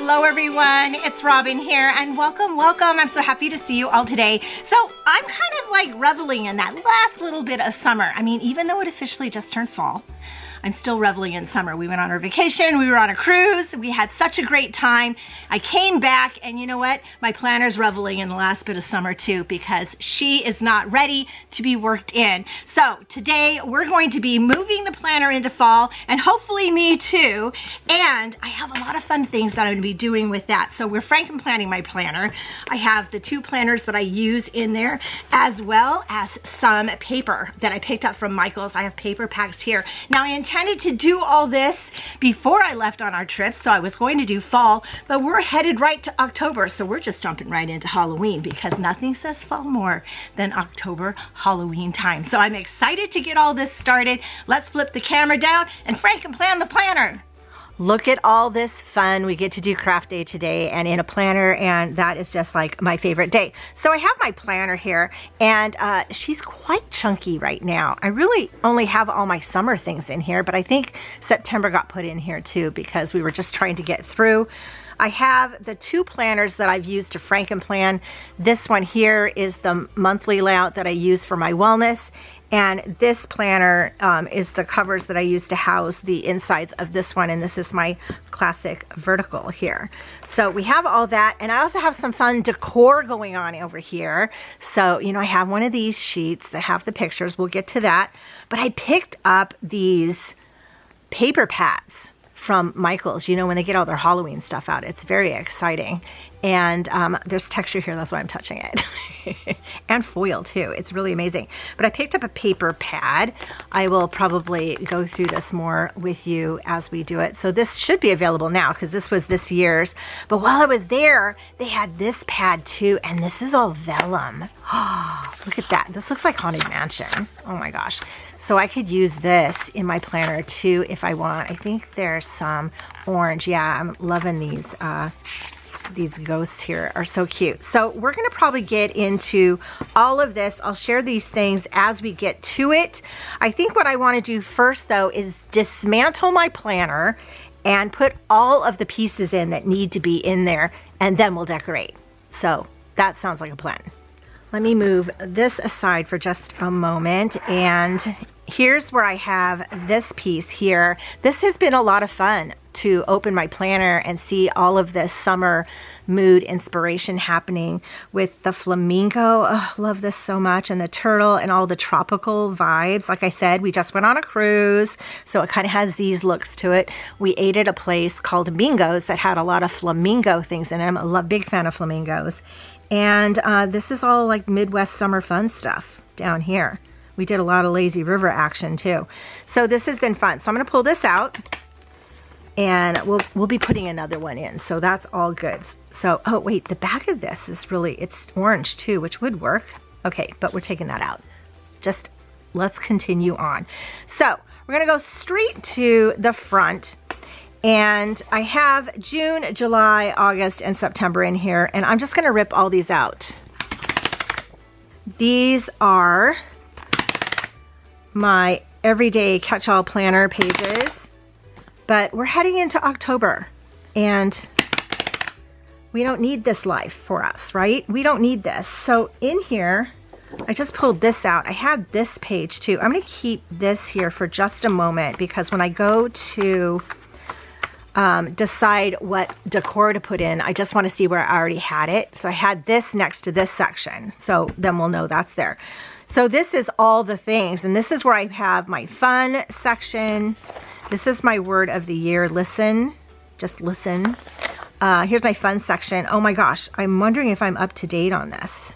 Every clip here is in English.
Hello everyone, it's Robin here and welcome. I'm so happy to see you all today. So I'm kind of like reveling in that last little bit of summer. I mean, even though it officially just turned fall, I'm still reveling in summer. We went on our vacation, we were on a cruise, we had such a great time. I came back and you know what? My planner's reveling in the last bit of summer too because she is not ready to be worked in. So today we're going to be moving the planner into fall and hopefully me too. And I have a lot of fun things that I'm gonna be doing with that. So we're Frankenplanning my planner. I have the two planners that I use in there as well as some paper that I picked up from Michael's. I have paper packs here. Now I intended to do all this before I left on our trip, so I was going to do fall, but we're headed right to October, so we're just jumping right into Halloween because nothing says fall more than October Halloween time. So I'm excited to get all this started. Let's flip the camera down and Frankenplan the planner. Look at all this fun. We get to do craft day today and in a planner, and that is just like my favorite day. So I have my planner here and she's quite chunky right now. I really only have all my summer things in here, but I think September got put in here too because we were just trying to get through. I have the two planners that I've used to Frankenplan. This one here is the monthly layout that I use for my wellness. And this planner is the covers that I use to house the insides of this one. And this is my classic vertical here. So we have all that. And I also have some fun decor going on over here. So, you know, I have one of these sheets that have the pictures. We'll get to that. But I picked up these paper pads from Michael's, you know, when they get all their Halloween stuff out. It's very exciting. And there's texture here, that's why I'm touching it. And foil too, it's really amazing. But I picked up a paper pad. I will probably go through this more with you as we do it. So this should be available now because this was this year's. But while I was there, they had this pad too, and this is all vellum. Oh, look at that. This looks like Haunted Mansion. Oh my gosh. So I could use this in my planner too if I want. I think there's some orange. Yeah, I'm loving these ghosts here are so cute. So we're gonna probably get into all of this. I'll share these things as we get to it. I think what I wanna do first though is dismantle my planner and put all of the pieces in that need to be in there, and then we'll decorate. So that sounds like a plan. Let me move this aside for just a moment, and here's where I have this piece here. This has been a lot of fun to open my planner and see all of this summer mood inspiration happening with the flamingo. Oh, love this so much. And the turtle and all the tropical vibes. Like I said, we just went on a cruise, so it kind of has these looks to it. We ate at a place called Mingo's that had a lot of flamingo things in it. I'm a big fan of flamingos. And this is all like Midwest summer fun stuff down here. We did a lot of lazy river action too. So this has been fun. So I'm gonna pull this out and we'll be putting another one in. So that's all good. So, oh wait, the back of this is really, it's orange too, which would work. Okay, but we're taking that out. Just let's continue on. So we're gonna go straight to the front. And I have June, July, August, and September in here. And I'm just gonna rip all these out. These are my everyday catch-all planner pages. But we're heading into October and we don't need this life for us, right? We don't need this. So in here, I just pulled this out. I had this page too. I'm gonna keep this here for just a moment because when I go to decide what decor to put in, I just wanna see where I already had it. So I had this next to this section. So then we'll know that's there. So this is all the things. And this is where I have my fun section. This is my word of the year, listen, just listen. Here's my fun section. Oh my gosh, I'm wondering if I'm up to date on this.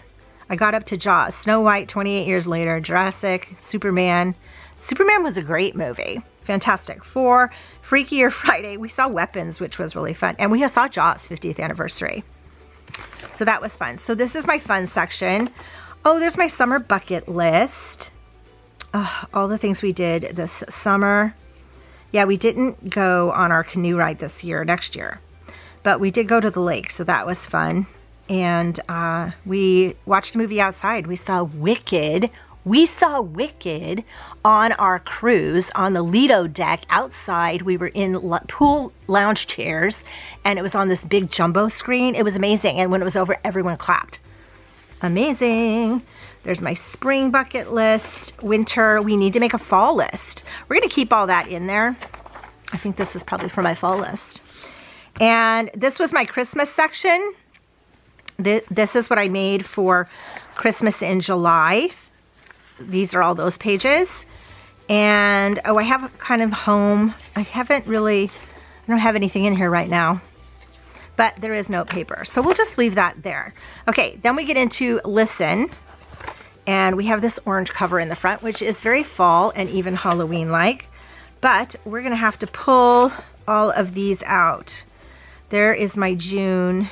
I got up to Jaws, Snow White, 28 years later, Jurassic, Superman. Superman was a great movie, Fantastic Four, Freakier Friday. We saw Weapons, which was really fun. And we saw Jaws 50th anniversary. So that was fun. So this is my fun section. Oh, there's my summer bucket list. Oh, all the things we did this summer. Yeah, we didn't go on our canoe ride this year, next year, but we did go to the lake, so that was fun. And we watched a movie outside. We saw Wicked. We saw Wicked on our cruise on the Lido deck outside. We were in pool lounge chairs, and it was on this big jumbo screen. It was amazing, and when it was over, everyone clapped. Amazing. There's my spring bucket list. Winter, we need to make a fall list. We're gonna keep all that in there. I think this is probably for my fall list. And this was my Christmas section. This is what I made for Christmas in July. These are all those pages. And oh, I have kind of home. I don't have anything in here right now, but there is note paper. So we'll just leave that there. Okay, then we get into listen. And we have this orange cover in the front, which is very fall and even Halloween-like. But we're gonna have to pull all of these out. There is my June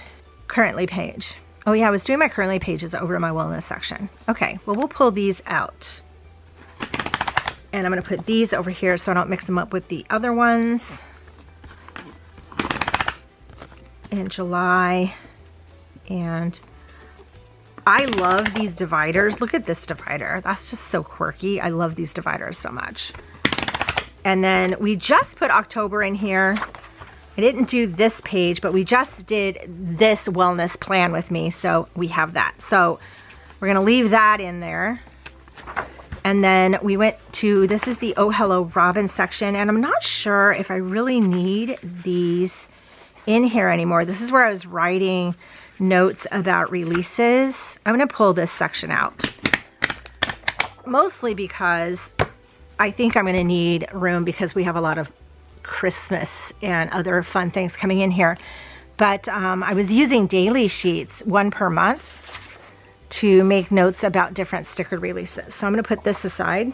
currently page. Oh yeah, I was doing my currently pages over in my wellness section. Okay, well, we'll pull these out. And I'm gonna put these over here so I don't mix them up with the other ones. In July. And I love these dividers. Look at this divider. That's just so quirky. I love these dividers so much. And then we just put October in here. I didn't do this page, but we just did this wellness plan with me, so we have that. So we're gonna leave that in there. And then we went to, this is the Oh Hello Robin section, and I'm not sure if I really need these in here anymore. This is where I was writing notes about releases. I'm gonna pull this section out. Mostly because I think I'm gonna need room because we have a lot of Christmas and other fun things coming in here. But I was using daily sheets, 1 per month, to make notes about different sticker releases. So I'm gonna put this aside.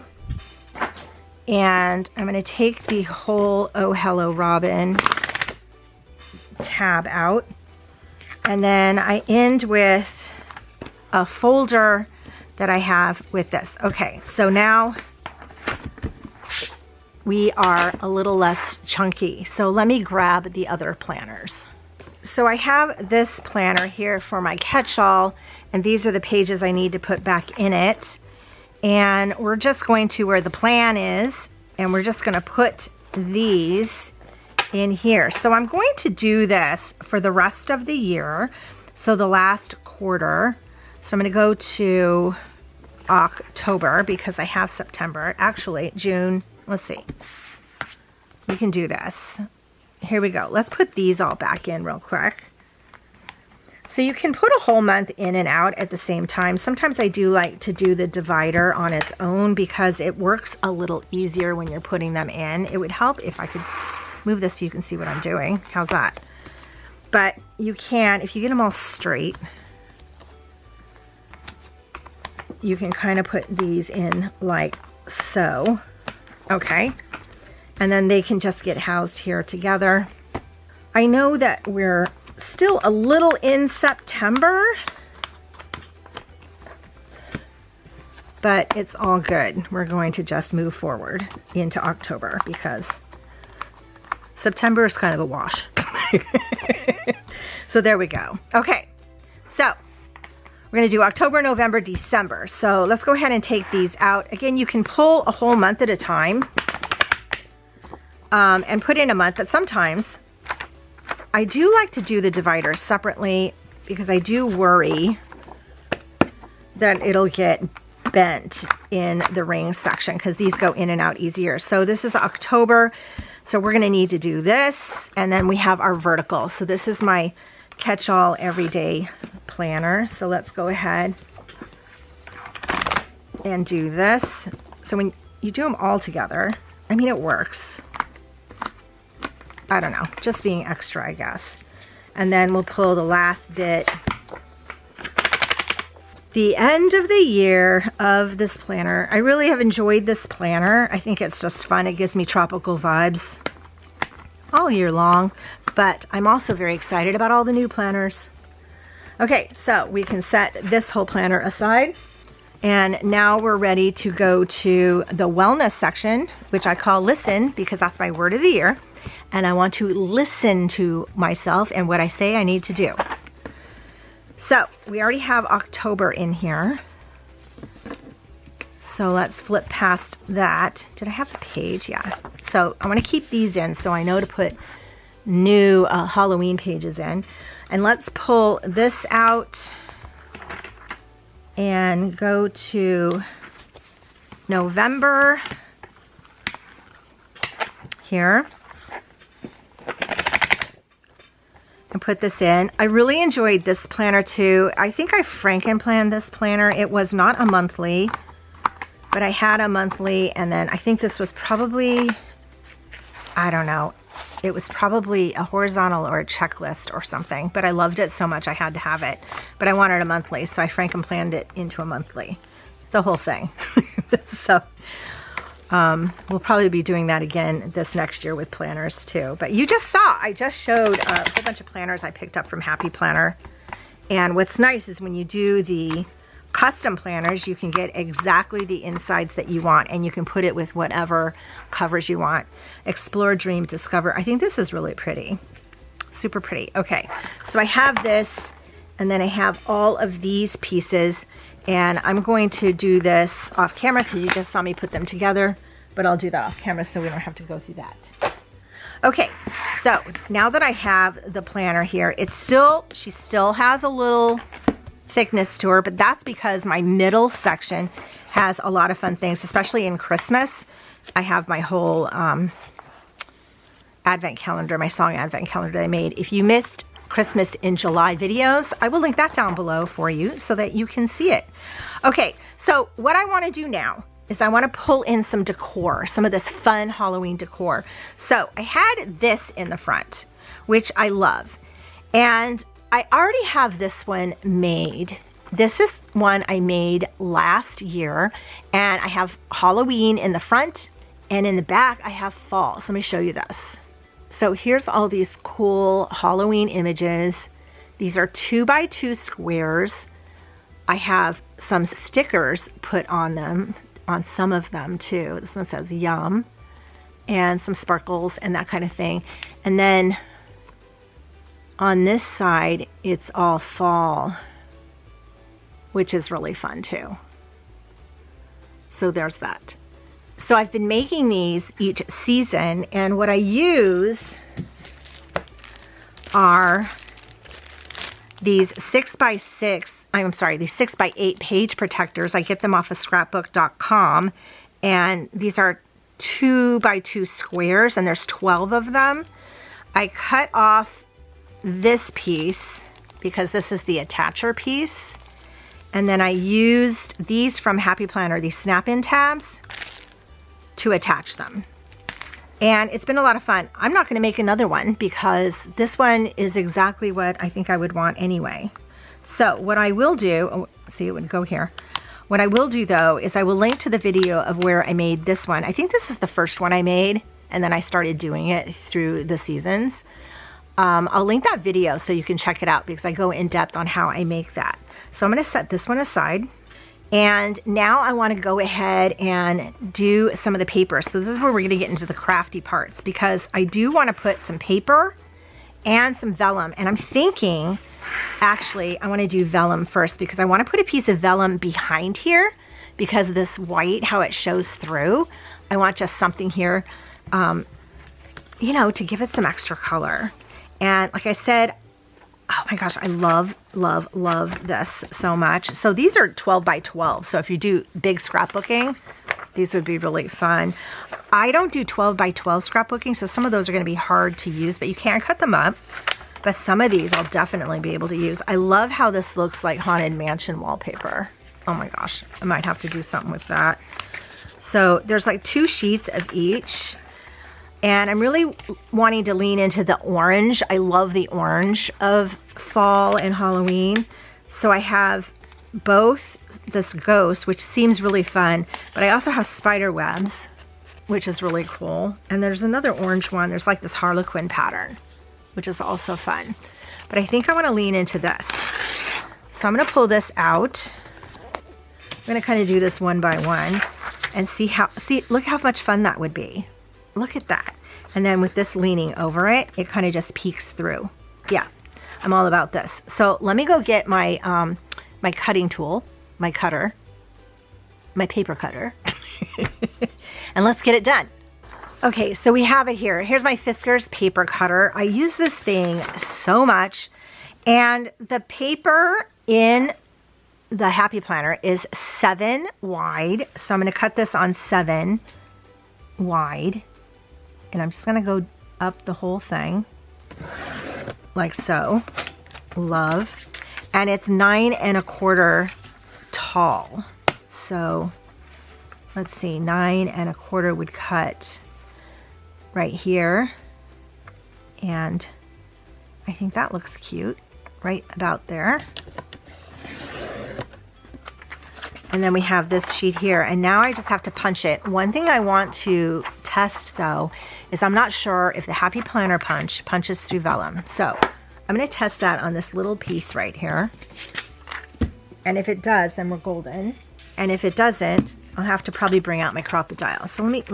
And I'm gonna take the whole Oh Hello Robin tab out. And then I end with a folder that I have with this. Okay, so now we are a little less chunky. So let me grab the other planners. So I have this planner here for my catch-all, and these are the pages I need to put back in it. And we're just going to where the plan is, and we're just gonna put these in here. So I'm going to do this for the rest of the year. So the last quarter. So I'm gonna go to October because I have September. Actually, June. Let's see. We can do this. Here we go. Let's put these all back in real quick. So you can put a whole month in and out at the same time. Sometimes I do like to do the divider on its own because it works a little easier when you're putting them in. It would help if I could move this so you can see what I'm doing. How's that? But you can, if you get them all straight, you can kind of put these in like so. Okay, and then they can just get housed here together. I know that we're still a little in September, but it's all good. We're going to just move forward into October because September is kind of a wash. So there we go. Okay, so we're gonna do October, November, December. So let's go ahead and take these out. Again, you can pull a whole month at a time and put in a month, but sometimes I do like to do the dividers separately because I do worry that it'll get bent in the ring section because these go in and out easier. So this is October. So we're gonna need to do this, and then we have our vertical. So this is my catch-all everyday planner. So let's go ahead and do this. So when you do them all together, I mean, it works. I don't know, just being extra, I guess. And then we'll pull the last bit. The end of the year of this planner. I really have enjoyed this planner. I think it's just fun. It gives me tropical vibes all year long, but I'm also very excited about all the new planners. Okay, so we can set this whole planner aside. And now we're ready to go to the wellness section, which I call listen because that's my word of the year. And I want to listen to myself and what I say I need to do. So we already have October in here. So let's flip past that. Did I have a page? Yeah. So I want to keep these in so I know to put new Halloween pages in. And let's pull this out and go to November here. And put this in. I really enjoyed this planner too. I think I Frankenplanned this planner. It was not a monthly, but I had a monthly, and then I think this was probably, I don't know, it was probably a horizontal or a checklist or something, but I loved it so much I had to have it. But I wanted a monthly, so I Frankenplanned it into a monthly. It's a whole thing. So we'll probably be doing that again this next year with planners too. But you just saw, I just showed a whole bunch of planners I picked up from Happy Planner. And what's nice is when you do the custom planners, you can get exactly the insides that you want, and you can put it with whatever covers you want. Explore, dream, discover. I think this is really pretty. Super pretty. Okay, so I have this, and then I have all of these pieces, and I'm going to do this off camera because you just saw me put them together, but I'll do that off camera so we don't have to go through that. Okay, so now that I have the planner here, she still has a little thickness to her, but that's because my middle section has a lot of fun things, especially in Christmas. I have my whole advent calendar, my song advent calendar that I made. If you missed Christmas in July videos, I will link that down below for you so that you can see it. Okay, so what I want to do now is I want to pull in some decor, some of this fun Halloween decor. So I had this in the front, which I love. And I already have this one made. This is one I made last year, and I have Halloween in the front, and in the back I have fall. So let me show you this. So here's all these cool Halloween images. These are 2x2 squares. I have some stickers put on them, on some of them too. This one says yum, and some sparkles and that kind of thing. And then on this side, it's all fall, which is really fun too. So there's that. So I've been making these each season, and what I use are these 6x6, these 6x8 page protectors. I get them off of scrapbook.com, and these are 2x2 squares, and there's 12 of them. I cut off this piece because this is the attacher piece, and then I used these from Happy Planner, these snap-in tabs, to attach them. And it's been a lot of fun. I'm not going to make another one because this one is exactly what I think I would want anyway. So what I will do, see, it would go here. What I will do though is I will link to the video of where I made this one. I think this is the first one I made, and then I started doing it through the seasons. I'll link that video so you can check it out because I go in depth on how I make that. So I'm going to set this one aside. And now I want to go ahead and do some of the paper. So this is where we're going to get into the crafty parts, because I do want to put some paper and some vellum. And I'm thinking, actually, I want to do vellum first because I want to put a piece of vellum behind here because of this white, how it shows through. I want just something here, you know, to give it some extra color. And like I said, oh my gosh, I love, love, love this so much. So these are 12x12. So if you do big scrapbooking, these would be really fun. I don't do 12x12 scrapbooking, so some of those are going to be hard to use, but you can cut them up. But some of these I'll definitely be able to use. I love how this looks like Haunted Mansion wallpaper. Oh my gosh, I might have to do something with that. So there's like 2 sheets of each. And I'm really wanting to lean into the orange. I love the orange of fall and Halloween. So I have both this ghost, which seems really fun, but I also have spider webs, which is really cool. And there's another orange one. There's like this Harlequin pattern, which is also fun. But I think I want to lean into this. So I'm going to pull this out. I'm going to kind of do this one by one and look how much fun that would be. Look at that. And then with this leaning over it, it kind of just peeks through. Yeah, I'm all about this. So let me go get my my cutting tool, my cutter. my paper cutter. And let's get it done. Okay, so we have it here. Here's my Fiskars paper cutter. I use this thing so much. And the paper in the Happy Planner is 7 wide. So I'm going to cut this on 7 wide. And I'm just going to go up the whole thing like so. Love. And it's 9 1/4 tall. So let's see, 9 1/4 would cut right here. And I think that looks cute. Right about there. And then we have this sheet here, and now I just have to punch it. One thing I want to test though is I'm not sure if the Happy Planner punches through vellum. So I'm going to test that on this little piece right here. And if it does, then we're golden. And if it doesn't, I'll have to probably bring out my crocodile. So let's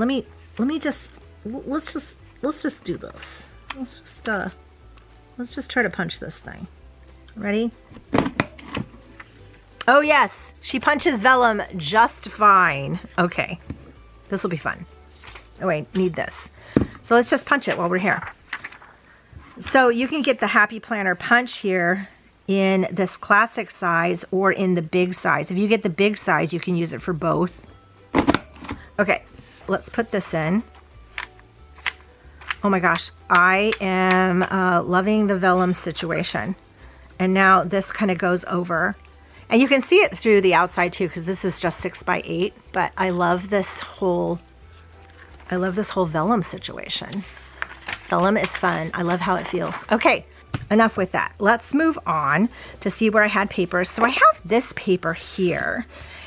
just do this. Let's just try to punch this thing. Ready? Oh yes, she punches vellum just fine. Okay, this will be fun. Oh wait, need this. So let's just punch it while we're here. So you can get the Happy Planner punch here in this classic size or in the big size. If you get the big size, you can use it for both. Okay, let's put this in. Oh my gosh, I am loving the vellum situation. And now this kind of goes over. And you can see it through the outside too, because this is just 6 by 8. But I love this whole vellum situation. Vellum is fun. I love how it feels. Okay, enough with that. Let's move on to see where I had papers. So I have this paper here.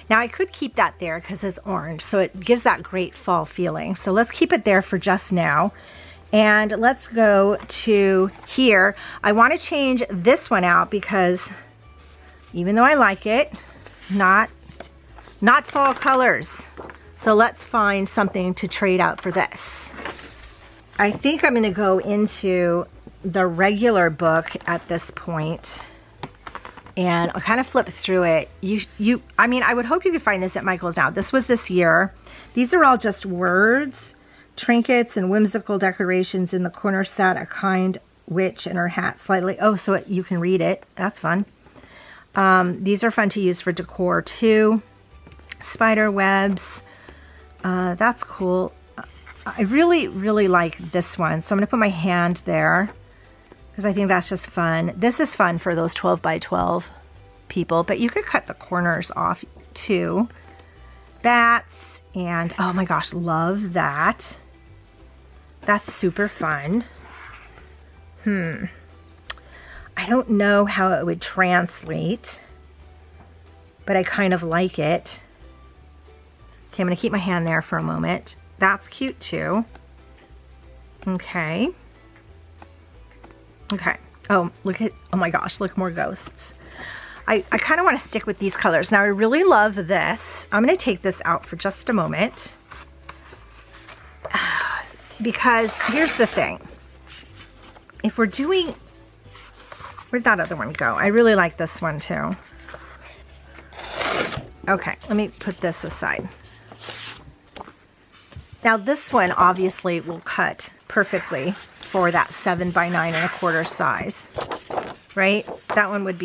Now I could keep that there because it's orange, so it gives that great fall feeling. So let's keep it there for just now. And let's go to here. I want to change this one out because even though I like it, not fall colors. So let's find something to trade out for this. I think I'm going to go into the regular book at this point, and I'll kind of flip through it. I mean, I would hope you could find this at Michael's now. This was this year. These are all just words. Trinkets and whimsical decorations. In the corner sat a kind witch in her hat slightly. Oh, so you can read it. That's fun. These are fun to use for decor too. Spider webs. That's cool. I really, really like this one. So I'm going to put my hand there because I think that's just fun. This is fun for those 12 by 12 people, but you could cut the corners off too. Bats and oh my gosh, love that. That's super fun. I don't know how it would translate, but I kind of like it. Okay, I'm going to keep my hand there for a moment. That's cute too. Okay. Okay. Oh, look at, oh my gosh, look, more ghosts. I kind of want to stick with these colors. Now I really love this. I'm going to take this out for just a moment. Because here's the thing. If we're doing, where'd that other one go? I really like this one too. Okay, let me put this aside. Now this one obviously will cut perfectly for that 7 by 9 1/4 size, right? That one would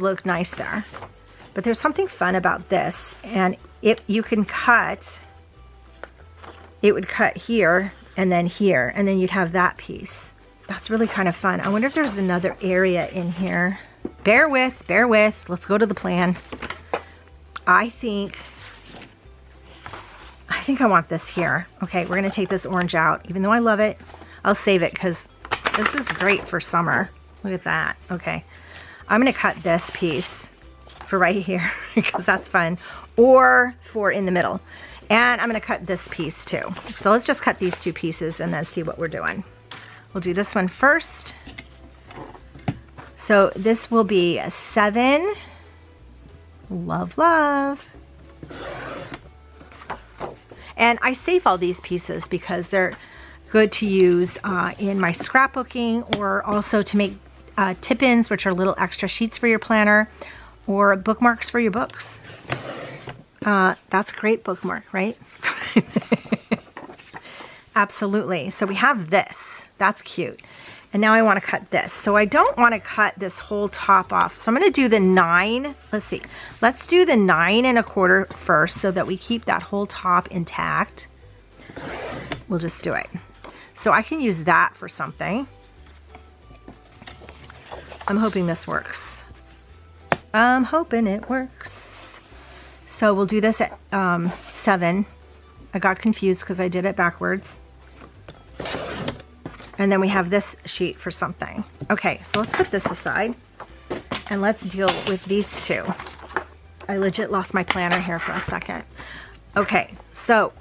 look nice there. But there's something fun about this, and you can cut, it would cut here and then you'd have that piece. That's really kind of fun. I wonder if there's another area in here. Bear with, let's go to the plan. I think I want this here. Okay, we're gonna take this orange out. Even though I love it, I'll save it because this is great for summer. Look at that. Okay, I'm gonna cut this piece for right here because that's fun, or for in the middle. And I'm gonna cut this piece too. So let's just cut these two pieces and then see what we're doing. We'll do this one first. So this will be a 7. Love, love. And I save all these pieces because they're good to use in my scrapbooking, or also to make tip-ins, which are little extra sheets for your planner, or bookmarks for your books. That's a great bookmark, right? Absolutely. So we have this. That's cute. And now I want to cut this. So I don't want to cut this whole top off. So I'm going to do the 9. Let's see. Let's do the 9 1/4 first so that we keep that whole top intact. We'll just do it. So I can use that for something. I'm hoping this works. I'm hoping it works. So we'll do this at 7. I got confused because I did it backwards. And then we have this sheet for something. Okay, so let's put this aside and let's deal with these two. I legit lost my planner here for a second. Okay, so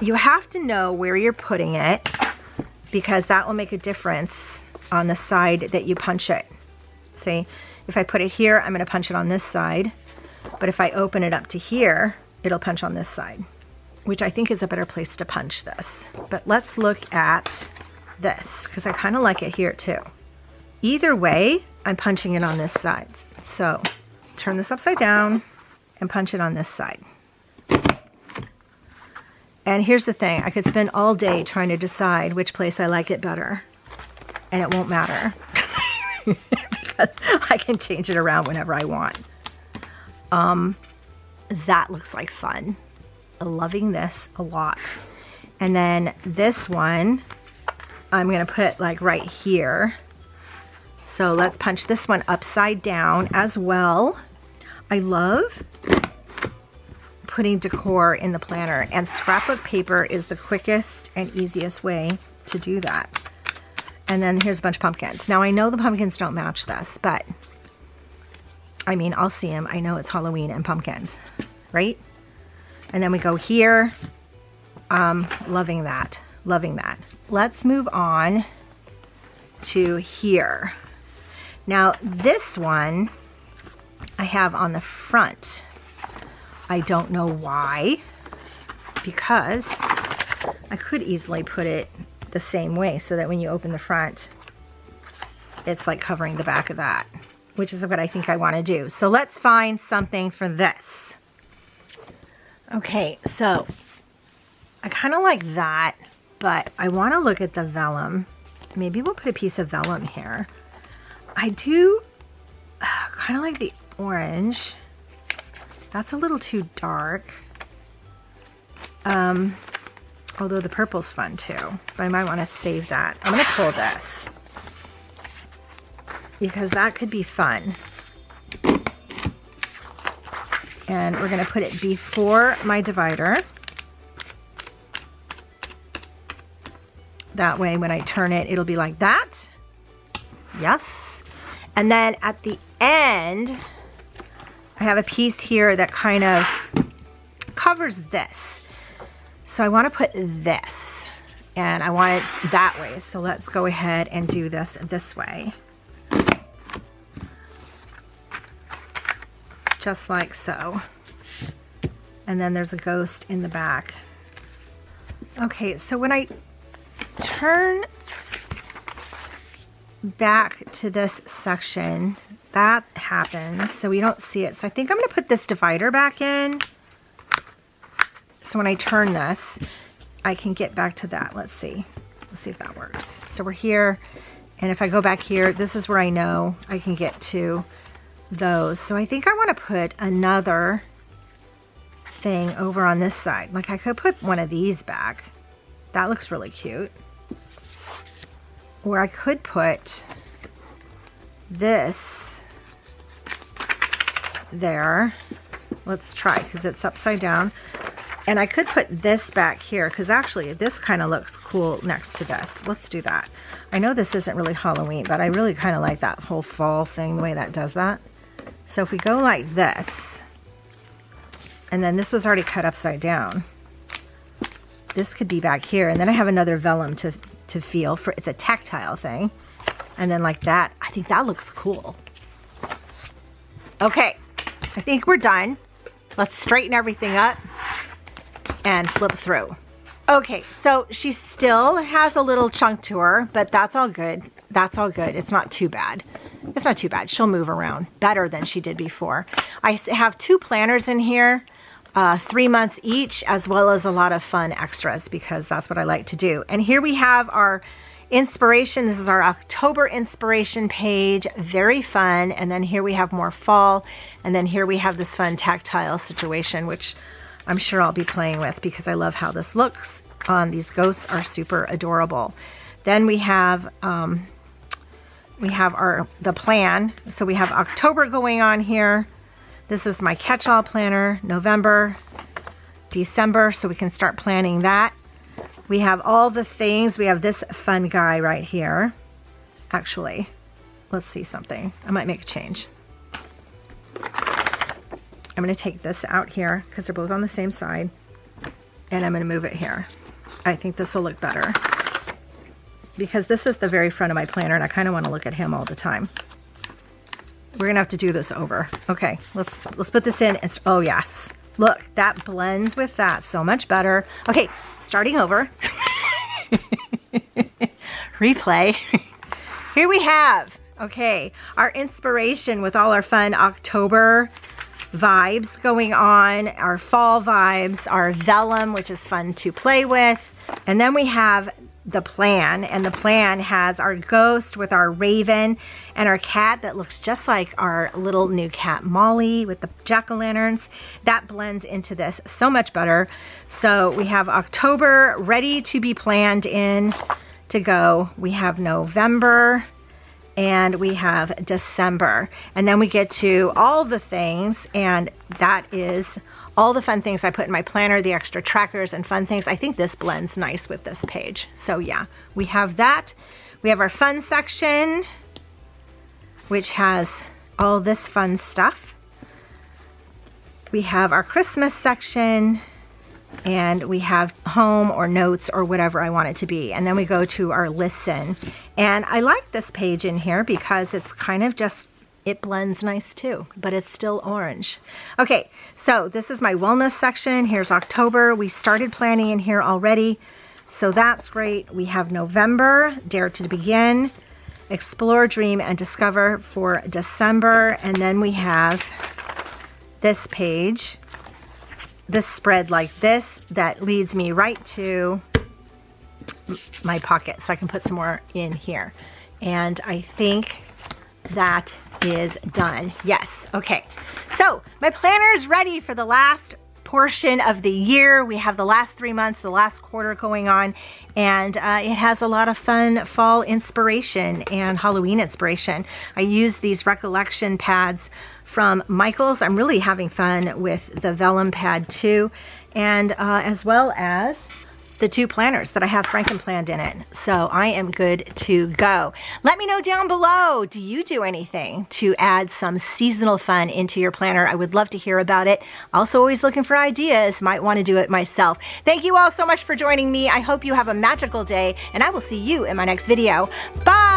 you have to know where you're putting it because that will make a difference on the side that you punch it. See, if I put it here, I'm gonna punch it on this side. But if I open it up to here, it'll punch on this side, which I think is a better place to punch this. But let's look at this because I kind of like it here too. Either way, I'm punching it on this side. So turn this upside down and punch it on this side. And here's the thing, I could spend all day trying to decide which place I like it better and it won't matter because I can change it around whenever I want. That looks like fun. Loving this a lot. And then this one I'm gonna put like right here. So let's punch this one upside down as well. I love putting decor in the planner, and scrapbook paper is the quickest and easiest way to do that. And then here's a bunch of pumpkins. Now I know the pumpkins don't match this, but I mean, I'll see them. I know it's Halloween and pumpkins, right? And then we go here. Loving that, loving that. Let's move on to here. Now this one I have on the front. I don't know why, because I could easily put it the same way so that when you open the front, it's like covering the back of that, which is what I think I want to do. So let's find something for this. Okay, so I kind of like that, but I want to look at the vellum. Maybe we'll put a piece of vellum here. I do kind of like the orange. That's a little too dark. Although the purple's fun too, but I might want to save that. I'm gonna pull this because that could be fun. And we're gonna put it before my divider. That way when I turn it, it'll be like that. Yes. And then at the end, I have a piece here that kind of covers this. So I want to put this, and I want it that way. So let's go ahead and do this way. Just like so. And then there's a ghost in the back. Okay, so when I turn back to this section, that happens, so we don't see it. So I think I'm going to put this divider back in. So when I turn this, I can get back to that. Let's see. Let's see if that works. So we're here, and if I go back here, this is where I know I can get to those. So I think I want to put another thing over on this side. Like I could put one of these back. That looks really cute. Or I could put this there. Let's try, because it's upside down. And I could put this back here, because actually this kind of looks cool next to this. Let's do that. I know this isn't really Halloween, but I really kind of like that whole fall thing, the way that does that. So if we go like this, and then this was already cut upside down, this could be back here, and then I have another vellum to feel for. It's a tactile thing, and then like that. I think that looks cool. Okay, I think we're done. Let's straighten everything up and flip through. Okay, so she still has a little chunk to her, but that's all good. That's all good. It's not too bad. It's not too bad. She'll move around better than she did before. I have 2 planners in here. 3 months each, as well as a lot of fun extras, because that's what I like to do. And here we have our inspiration. This is our October inspiration page. Very fun. And then here we have more fall. And then here we have this fun tactile situation, which I'm sure I'll be playing with because I love how this looks. These ghosts are super adorable. Then we have the plan. So we have October going on here. This is my catch-all planner, November, December, so we can start planning that. We have all the things. We have this fun guy right here. Actually, let's see something. I might make a change. I'm going to take this out here because they're both on the same side, and I'm going to move it here. I think this will look better because this is the very front of my planner, and I kind of want to look at him all the time. We're gonna have to do this over. Okay, let's put this in. Oh yes, look, that blends with that so much better. Okay, starting over. Replay. Here we have, okay, our inspiration with all our fun October vibes going on, our fall vibes, our vellum, which is fun to play with, and then we have the plan, and the plan has our ghost with our raven and our cat that looks just like our little new cat Molly with the jack-o'-lanterns. That blends into this so much better. So we have October ready to be planned in to go. We have November and we have December, and then we get to all the things, and that is all the fun things I put in my planner, the extra trackers and fun things. I think this blends nice with this page. So yeah, we have that. We have our fun section, which has all this fun stuff. We have our Christmas section, and we have home or notes or whatever I want it to be. And then we go to our listen. And I like this page in here because it's kind of just, it blends nice too, but it's still orange. Okay, so this is my wellness section. Here's October. We started planning in here already, so that's great. We have November, Dare to Begin, Explore, Dream, and Discover for December. And then we have this page, this spread like this, that leads me right to my pocket, so I can put some more in here. And I think that is done. Yes. Okay. So my planner is ready for the last portion of the year. We have the last 3 months, the last quarter going on, and it has a lot of fun fall inspiration and Halloween inspiration. I use these recollection pads from Michaels. I'm really having fun with the vellum pad too, and as well as the 2 planners that I have Frankenplan in it. So I am good to go. Let me know down below, do you do anything to add some seasonal fun into your planner? I would love to hear about it. Also always looking for ideas, might want to do it myself. Thank you all so much for joining me. I hope you have a magical day, and I will see you in my next video. Bye!